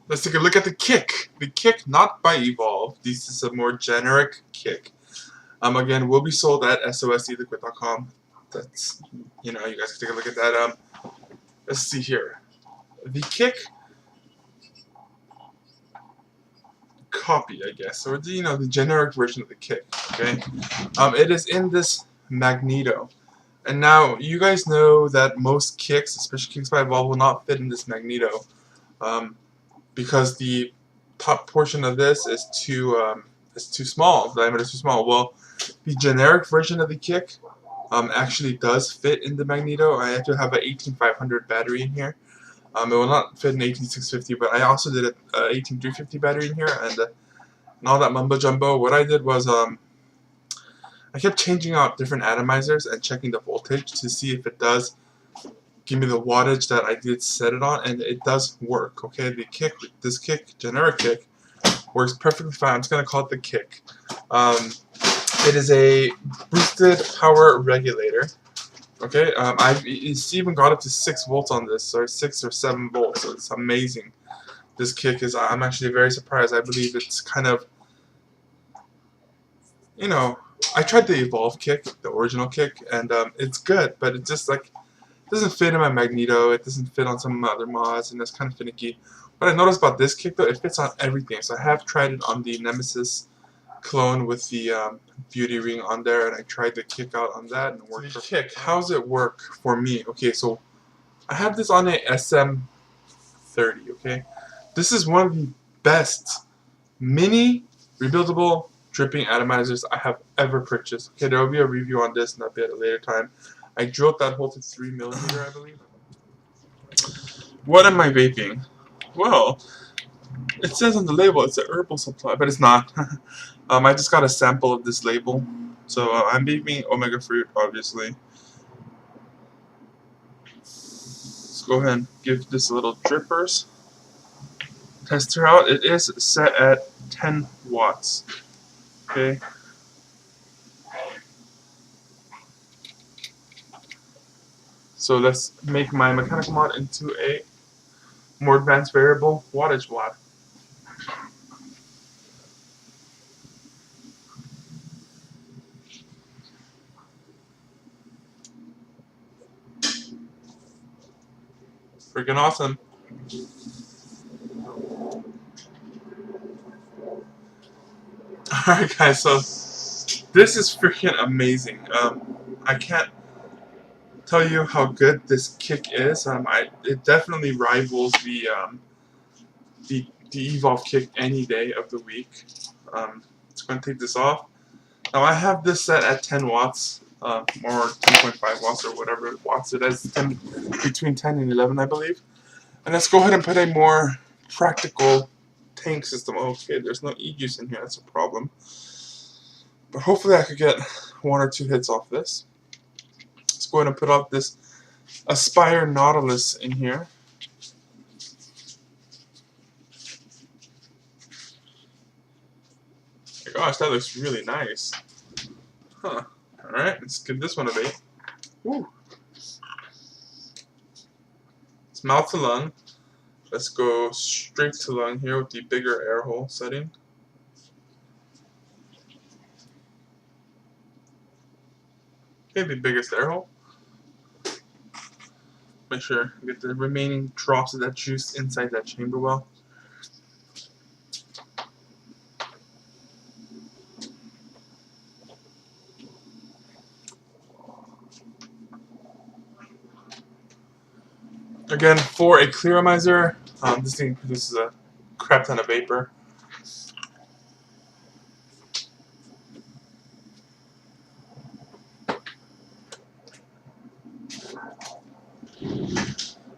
Let's take a look at the kick. The kick, not by Evolve. This is a more generic kick. Again, will be sold at soseliquid.com. That's, you know, you guys can take a look at that. Let's see here. The kick copy, I guess, or the, you know, the generic version of the kick. Okay, it is in this magneto. And now you guys know that most kicks, especially kicks by Evolve, will not fit in this magneto. Because the top portion of this is too small. The diameter is too small. Well, the generic version of the kick actually does fit in the magneto. I have to have an 18500 battery in here. It will not fit an 18650, but I also did an 18350 battery in here, and all that mumbo jumbo. What I did was I kept changing out different atomizers and checking the voltage to see if it does give me the wattage that I did set it on, and it does work. Okay, the kick, this kick, generic kick, works perfectly fine. I'm just gonna call it the kick. It is a boosted power regulator. Okay, it's even got up to 6 volts on this, or 6 or 7 volts. So it's amazing. This kick is. I'm actually very surprised. I believe it's kind of, you know, I tried the Evolve kick, the original kick, and it's good, but it just like doesn't fit in my magneto. It doesn't fit on some other mods, and that's kind of finicky. What I noticed about this kick though, it fits on everything. So I have tried it on the Nemesis clone with the beauty ring on there, and I tried the kick out on that, and it worked. So the kick, how's it work for me? Okay, so I have this on a SM30. Okay, this is one of the best mini rebuildable dripping atomizers I have ever purchased. Okay, there will be a review on this, and that'll be at a later time. I drilled that hole to 3mm, I believe. What am I vaping? Well, it says on the label it's a herbal supply, but it's not. I just got a sample of this label, so I'm vaping Omega Fruit, obviously. Let's go ahead and give this a little drippers. Test her out. It is set at 10 watts. Okay. So let's make my mechanical mod into a more advanced variable wattage mod. Freaking awesome. Alright guys, so this is freaking amazing. I can't tell you how good this kick is. It definitely rivals the Evolve kick any day of the week. Just going to take this off. Now I have this set at 10 watts, or 10.5 watts, or whatever watts it is, between 10 and 11 I believe. And let's go ahead and put a more practical tank system. Okay, there's no e-juice in here, that's a problem. But hopefully I could get 1 or 2 hits off this. Let's go ahead and put off this Aspire Nautilus in here. Gosh, that looks really nice. Huh. Alright, let's give this one a bait. Woo. It's mouth to lung. Let's go straight to lung here with the bigger air hole setting. Okay, the biggest air hole. Make sure you get the remaining drops of that juice inside that chamber well. Again, for a clearomizer, this thing produces a crap ton of vapor.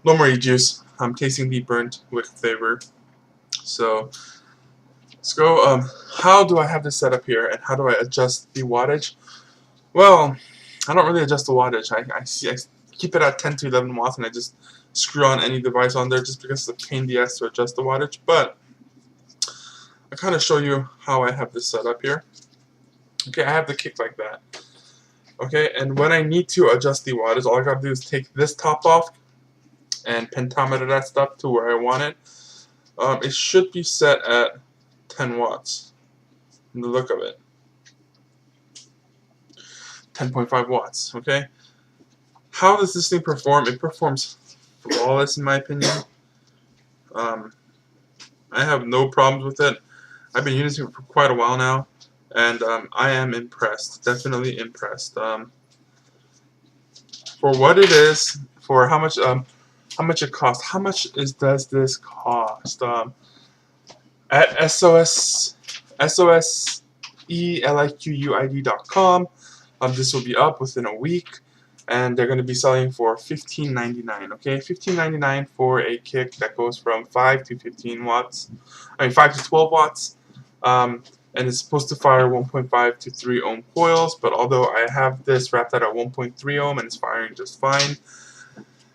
No more e-juice. I'm tasting the burnt wick flavor. So let's go. How do I have this set up here, and how do I adjust the wattage? Well, I don't really adjust the wattage. I keep it at 10 to 11 watts, and I just screw on any device on there just because it's a pain in the ass to adjust the wattage. But I kind of show you how I have this set up here. Okay, I have the kick like that. Okay, and when I need to adjust the wattage, all I gotta do is take this top off and pentameter that stuff to where I want it. It should be set at 10 watts from the look of it. 10.5 watts, okay? How does this thing perform? It performs flawless in my opinion. I have no problems with it. I've been using it for quite a while now, and I am impressed. Definitely impressed. For what it is, for how much it costs. How much does this cost? At SOSELIQUID.com, this will be up within a week, and they're going to be selling for $15.99. Okay, $15.99 for a kick that goes from 5 to 15 watts. I mean 5 to 12 watts. And it's supposed to fire 1.5 to 3 ohm coils, but although I have this wrapped out at 1.3 ohm and it's firing just fine,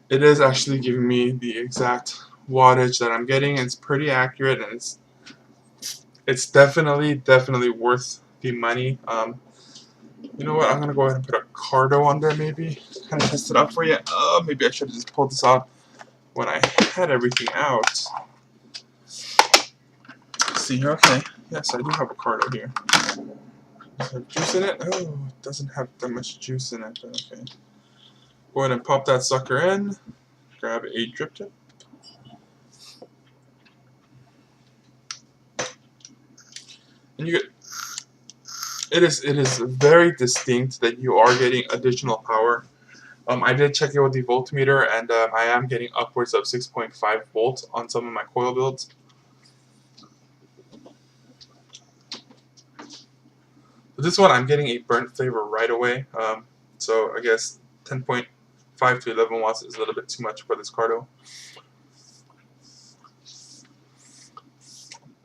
it is actually giving me the exact wattage that I'm getting, and it's pretty accurate, and it's definitely worth the money. You know what? I'm gonna go ahead and put a cardo on there, maybe kind of test it out for you. Maybe I should have just pulled this out when I had everything out. Let's see here. Okay, yes, I do have a cardo here. Does it have juice in it? Oh, it doesn't have that much juice in it. Okay. Go ahead and pop that sucker in. Grab a drip tip. And you get. It is very distinct that you are getting additional power. I did check it with the voltmeter, and I am getting upwards of 6.5 volts on some of my coil builds. But this one, I'm getting a burnt flavor right away. So I guess 10.5 to 11 watts is a little bit too much for this cardo.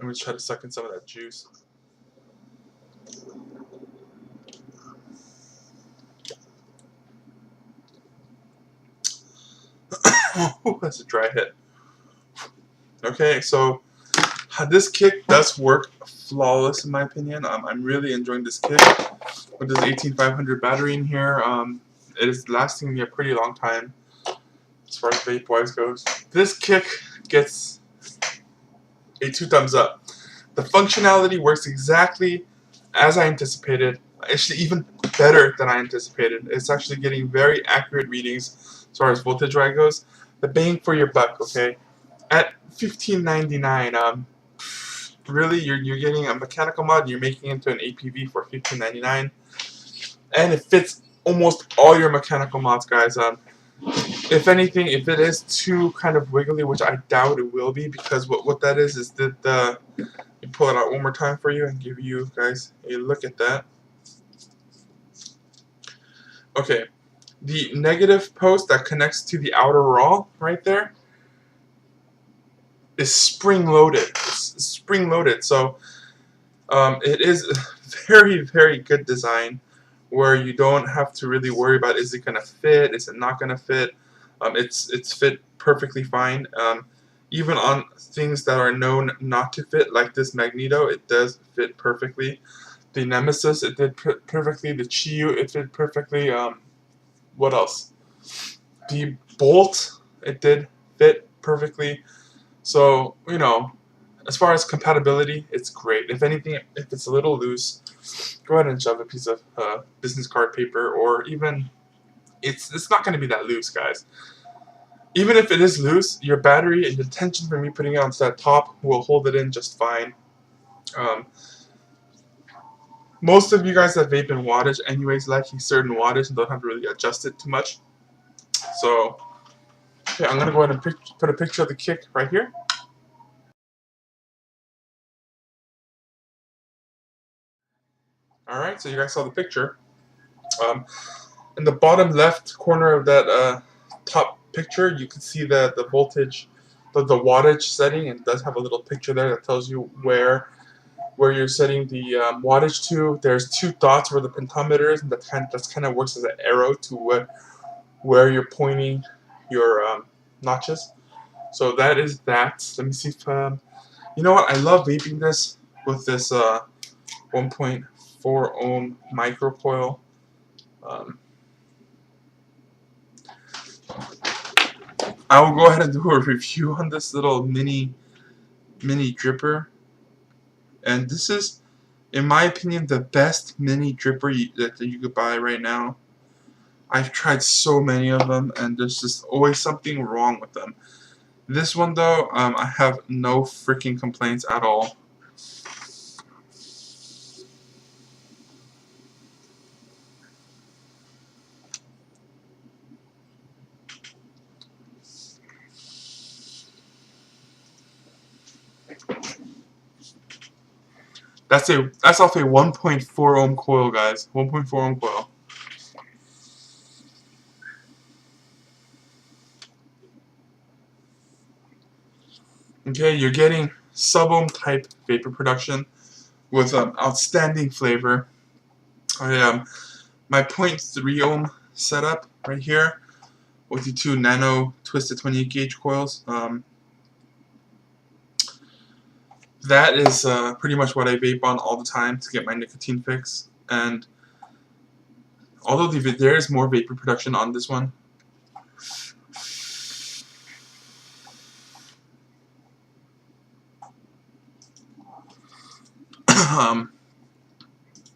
I'm going to try to suck in some of that juice. Oh, that's a dry hit. Okay, so this kick does work flawless in my opinion. I'm really enjoying this kick with this 18500 battery in here. It is lasting me a pretty long time as far as vape wise goes. This kick gets a 2 thumbs up. The functionality works exactly as I anticipated. Actually, even better than I anticipated. It's actually getting very accurate readings as far as voltage drag goes. The bang for your buck, okay? At $15.99, really, you're getting a mechanical mod. You're making it into an APV for $15.99, and it fits almost all your mechanical mods, guys. If anything, if it is too kind of wiggly, which I doubt it will be, because what that is that let me pull it out one more time for you and give you guys a look at that. Okay, the negative post that connects to the outer raw right there is spring-loaded. It's spring-loaded, so it is a very good design where you don't have to really worry about is it gonna fit, is it not gonna fit. It's fit perfectly fine. Even on things that are known not to fit, like this magneto, it does fit perfectly. The Nemesis, it did perfectly. The Chiyu, it did perfectly. What else? The Bolt, it did fit perfectly. So, you know, as far as compatibility, it's great. If anything, if it's a little loose, go ahead and shove a piece of business card paper, or even, it's not going to be that loose, guys. Even if it is loose, your battery and the tension for me putting it onto that top will hold it in just fine. Most of you guys that vape in wattage anyways like a certain wattage and don't have to really adjust it too much. So, okay, I'm going to go ahead and put a picture of the kick right here. Alright, so you guys saw the picture. In the bottom left corner of that top picture, you can see the voltage, the wattage setting, and it does have a little picture there that tells you where you're setting the wattage to. There's 2 dots where the pentometer is, and that kind of works as an arrow to where you're pointing your notches. So that is that. Let me see if you know what, I love vaping this with this 1.4 ohm microcoil. I will go ahead and do a review on this little mini mini dripper, and this is, in my opinion, the best mini dripper that you could buy right now. I've tried so many of them, and there's just always something wrong with them. This one, though, I have no freaking complaints at all. That's off a 1.4 ohm coil, guys. 1.4 ohm coil. Okay, you're getting sub-ohm type vapor production with outstanding flavor. My 0.3 ohm setup right here with the 2 nano twisted 28 gauge coils. That is pretty much what I vape on all the time to get my nicotine fix. And although there is more vapor production on this one,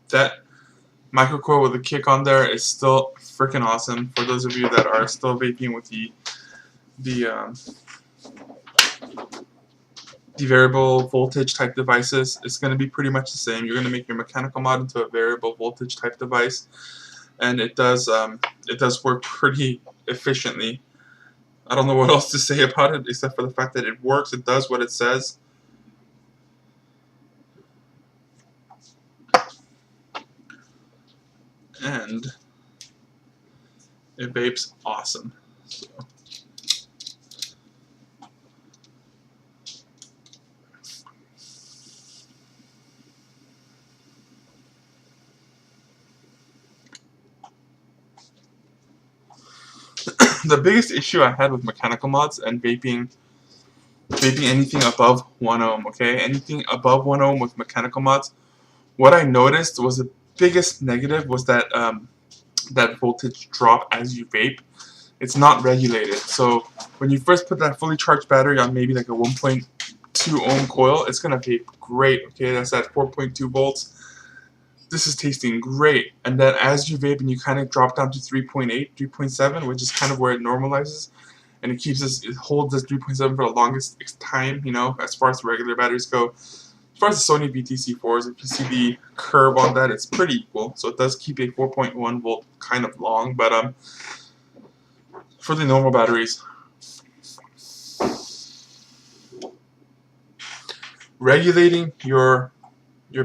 that microcoil with a kick on there is still freaking awesome. For those of you that are still vaping with the variable voltage type devices, it's going to be pretty much the same. You're going to make your mechanical mod into a variable voltage type device, and it does work pretty efficiently. I don't know what else to say about it except for the fact that it works. It does what it says. And it vapes awesome. So. The biggest issue I had with mechanical mods and vaping anything above 1 ohm, okay? Anything above 1 ohm with mechanical mods, what I noticed was the biggest negative was that that voltage drop as you vape. It's not regulated. So when you first put that fully charged battery on maybe like a 1.2 ohm coil, it's gonna vape great, okay? That's at 4.2 volts. This is tasting great. And then as you vape and you kind of drop down to 3.8, 3.7, which is kind of where it normalizes, and it holds this 3.7 for the longest time, you know, as far as the regular batteries go. As far as the Sony BTC4s, if you see the curve on that, it's pretty equal. So it does keep a 4.1 volt kind of long, but for the normal batteries, regulating your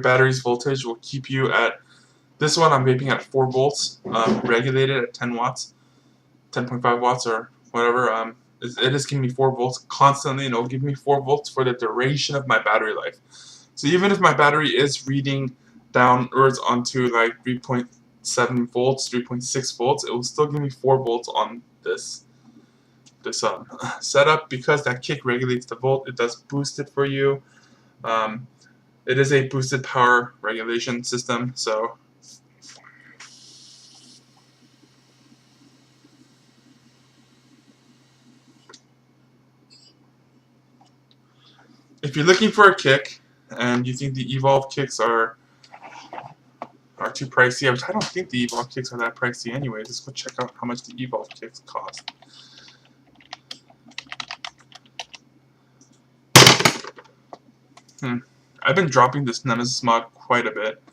battery's voltage will keep you at, this one I'm vaping at 4 volts, regulated at 10 watts, 10.5 watts or whatever. It is giving me 4 volts constantly, and it'll give me 4 volts for the duration of my battery life. So even if my battery is reading downwards onto like 3.7 volts, 3.6 volts, it will still give me 4 volts on this setup, because that kick regulates the volt. It does boost it for you. It is a boosted power regulation system, so if you're looking for a kick and you think the Evolve kicks are too pricey, which I don't think the Evolve kicks are that pricey anyways. Let's go check out how much the Evolve kicks cost. I've been dropping this Nemesis mod quite a bit.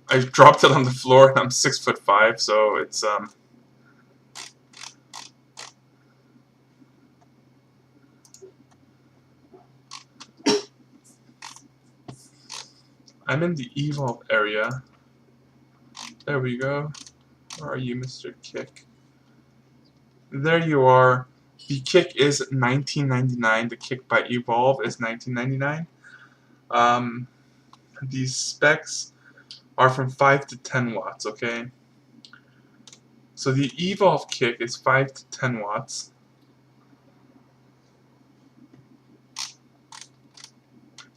I've dropped it on the floor, and I'm 6'5", so it's I'm in the Evolve area. There we go. Where are you, Mr. Kick? There you are. The kick is $19.99. The kick by Evolve is $19.99. These specs are from 5 to 10 watts, okay? So the Evolve kick is 5 to 10 watts.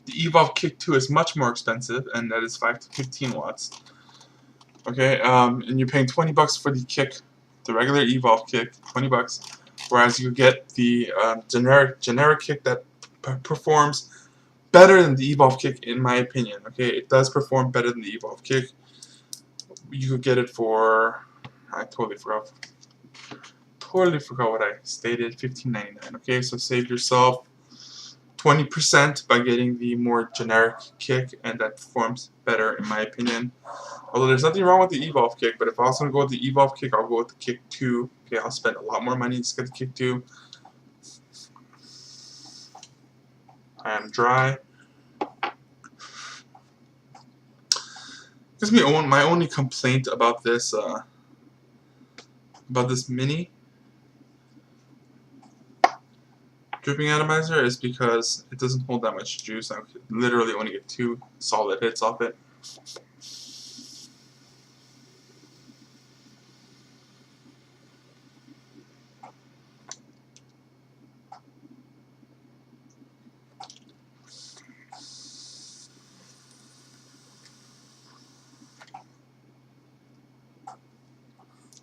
The Evolve Kick 2 is much more expensive, and that is 5 to 15 watts. Okay, and you're paying $20 for the kick, the regular Evolve kick, $20, whereas you get the generic kick that performs better than the Evolve Kick, in my opinion. Okay, it does perform better than the Evolve Kick. You could get it for, I totally forgot what I stated, $15.99. Okay, so save yourself 20% by getting the more generic kick, and that performs better in my opinion. Although there's nothing wrong with the Evolve Kick, but if I was going to go with the Evolve Kick, I'll go with the Kick 2. Okay, I'll spend a lot more money to get the Kick 2. I am dry. This is my only complaint about this mini dripping atomizer is because it doesn't hold that much juice. I could literally only get 2 solid hits off it.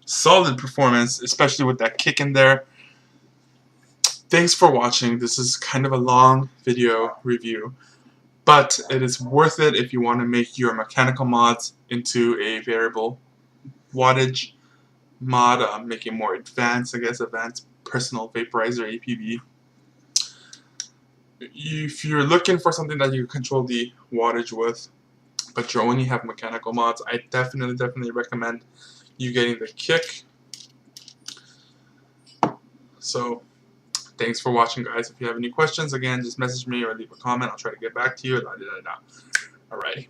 Solid performance, especially with that kick in there. Thanks for watching. This is kind of a long video review, but it is worth it if you want to make your mechanical mods into a variable wattage mod, make it more advanced, I guess, advanced personal vaporizer APV. If you're looking for something that you can control the wattage with, but you only have mechanical mods, I definitely recommend you getting the kick. So thanks for watching, guys. If you have any questions, again, just message me or leave a comment. I'll try to get back to you. Alrighty.